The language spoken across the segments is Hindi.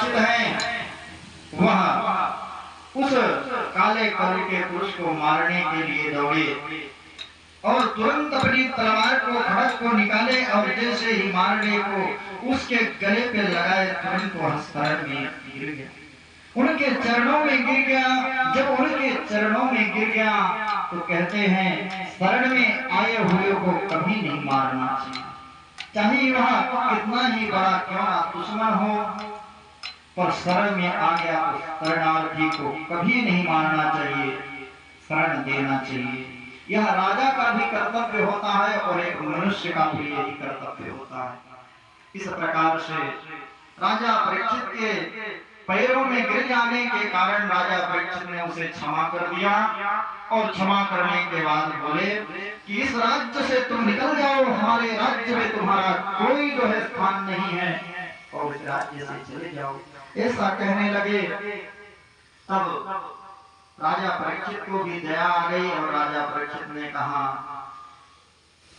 परीक्षित हैं वह उस काले कलर के पुरुष को मारने के लिए दौड़े और तुरंत अपनी तलवार को खड़क को निकाले और जैसे ही मारने को उसके गले पे लगाए तुरंत वह शरण में गिर गया, उनके चरणों में गिर गया। जब उनके चरणों में गिर गया तो कहते हैं शरण में आए हुए को कभी नहीं मारना चाहिए, चाहे वह कितना ही बड़ा क्यों ना दुश्मन हो, पर शरण में आ गया तो शरणार्थी को कभी नहीं मारना चाहिए, शरण देना चाहिए। यह राजा का भी कर्तव्य होता है और एक मनुष्य का भी यही कर्तव्य होता है। इस प्रकार से राजा परीक्षित के पैरों में गिर जाने के कारण राजा परीक्षित ने उसे क्षमा कर दिया और क्षमा करने के बाद बोले कि इस राज्य से तुम निकल जाओ, हमारे राज्य में तुम्हारा कोई जो है स्थान नहीं है और इस राज्य से चले जाओ, ऐसा कहने लगे। तब राजा परीक्षित को भी दया आ गई और राजा परीक्षित ने कहा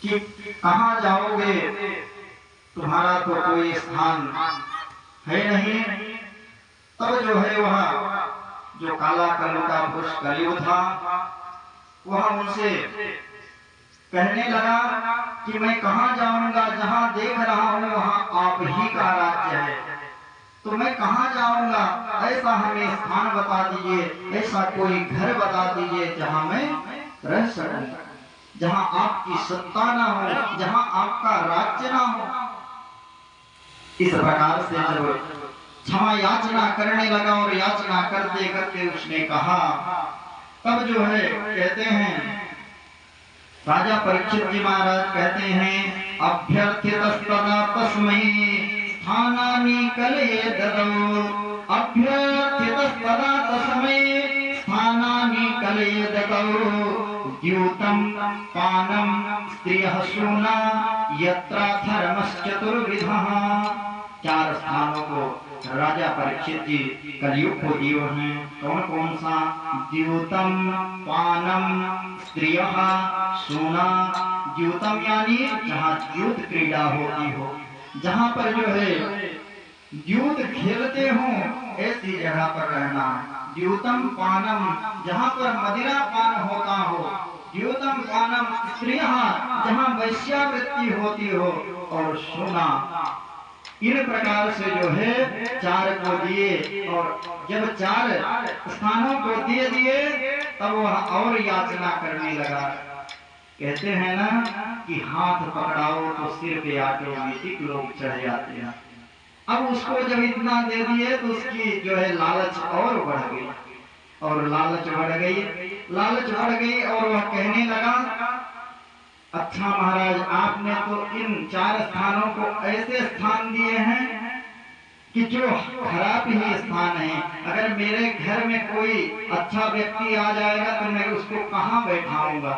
कि कहाँ जाओगे, तुम्हारा तो कोई स्थान है नहीं। तब जो है वह जो काला कलर का पुरुष कलयुग था वह उनसे कहने लगा कि मैं कहाँ जाऊंगा, जहाँ देख रहा हूँ वहाँ आप ही का राज्य है, तो मैं कहाँ जाऊंगा, ऐसा हमें स्थान बता दीजिए, ऐसा कोई घर बता दीजिए जहाँ मैं रह सकूं, जहाँ आपकी सत्ता ना हो, जहाँ आपका राज्य ना हो। इस प्रकार से जब क्षमा याचना करने लगा और याचना करते करते उसने कहा, तब जो है कहते हैं राजा परीक्षित जी महाराज कहते हैं अभ्यर्थितस्तदा तस्मै स्थानानि कलये ददौ, अभ्यर्थितस्तदा तस्मै स्थानानि कलये ददौ, द्यूतं पानं स्त्रियः शूना यत्र धर्मश्चतुर्विधः। चार स्थानों को राजा परीक्षित जी कलयुग को दिए हैं। कौन कौन सा? द्यूतम, पानम, स्त्रियः, शूना। द्यूतम यानी जहाँ द्यूत क्रीड़ा होती हो, जहाँ पर जो है द्यूत खेलते हो ऐसी जगह पर रहना। द्यूतम पानम जहाँ पर मदिरा पान होता हो, द्यूतम पानम स्त्रियः जहाँ वैश्यावृत्ति होती हो, और शूना। इन प्रकार से जो है चार को दिए और जब चार स्थानों को दे दिए तब वह और याचना करने लगा। कहते हैं ना कि हाथ पकड़ाओ तो सिर पे ऑटोमेटिक लोग चढ़ जाते हैं। अब उसको जब इतना दे दिए तो उसकी जो है लालच और बढ़ गई और लालच बढ़ गई और वह कहने लगा अच्छा महाराज, आपने तो इन चार स्थानों को ऐसे स्थान दिए हैं कि जो खराब ही स्थान है। अगर मेरे घर में कोई अच्छा व्यक्ति आ जाएगा तो मैं उसको कहाँ बैठाऊंगा,